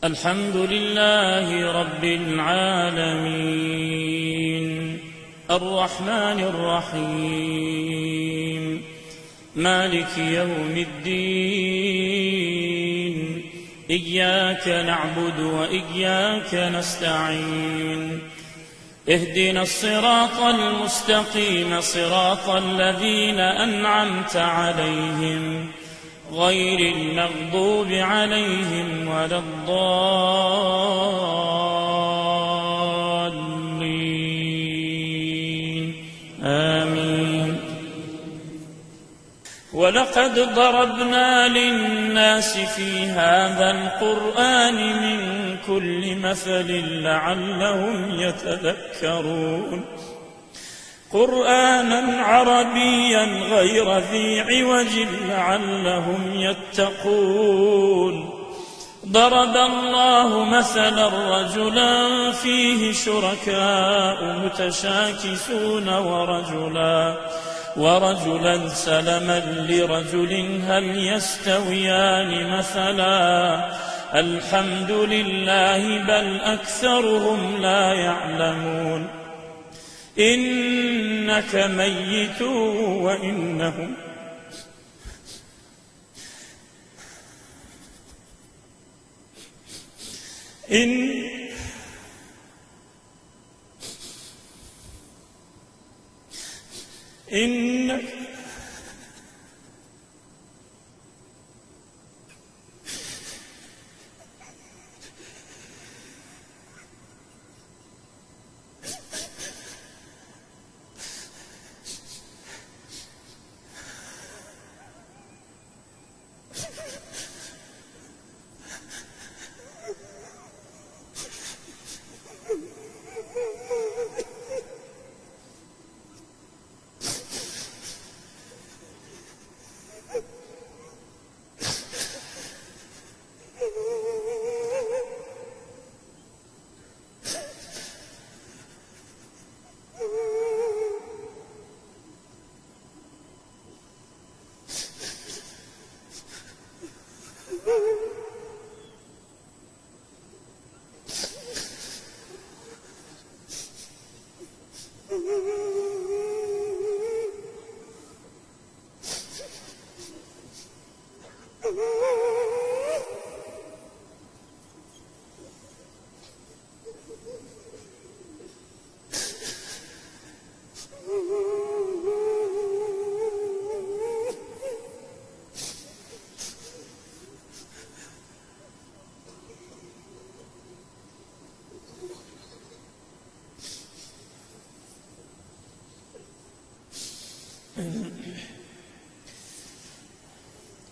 الحمد لله رب العالمين الرحمن الرحيم مالك يوم الدين إياك نعبد وإياك نستعين اهدنا الصراط المستقيم صراط الذين أنعمت عليهم غير المغضوب عليهم ولا الضالين آمين. ولقد ضربنا للناس في هذا القرآن من كل مثل لعلهم يتذكرون قرآنا عربيا غير ذي عوج لعلهم يتقون. ضرب الله مثلا رجلا فيه شركاء متشاكسون ورجلا سلما لرجل هل يستويان مثلا الحمد لله بل أكثرهم لا يعلمون. إنك ميت وإنهم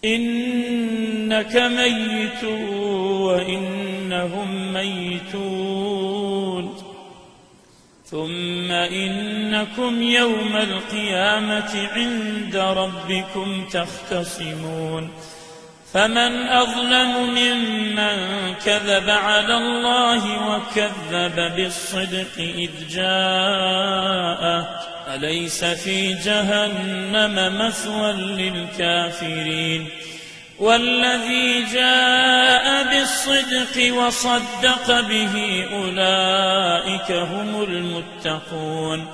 إنك ميت وإنهم ميتون ثم إنكم يوم القيامة عند ربكم تختصمون. فمن أظلم ممن كذب على الله وكذب بالصدق إذ جاءه أليس في جهنم مثوى للكافرين. والذي جاء بالصدق وصدق به أولئك هم المتقون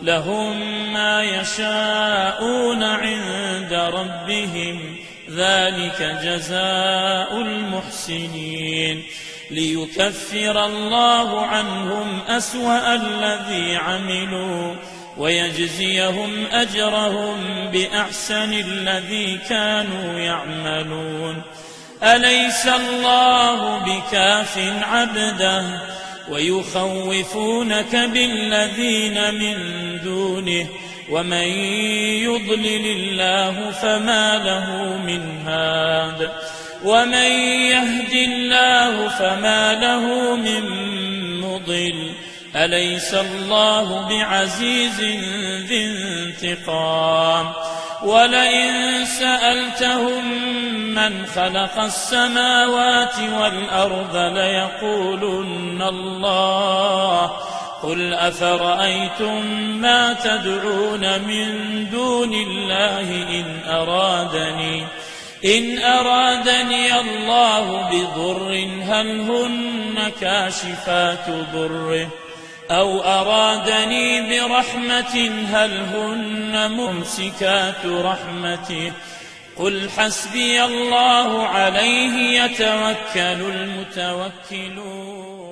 لهم ما يشاءون عند ربهم ذلك جزاء المحسنين ليكفر الله عنهم أسوأ الذي عملوا ويجزيهم أجرهم بأحسن الذي كانوا يعملون. أليس الله بكاف عبده ويخوفونك بالذين من دونه ومن يضلل الله فما له من هاد ومن يهد الله فما له من مضل. أليس الله بعزيز ذي انتقام. ولئن سألتهم من خلق السماوات والأرض ليقولن الله قل أفرأيتم ما تدعون من دون الله إن أرادني الله بضر هل هن كاشفات ضره أو أرادني برحمة هل هن ممسكات رحمته قل حسبي الله عليه يتوكل المتوكلون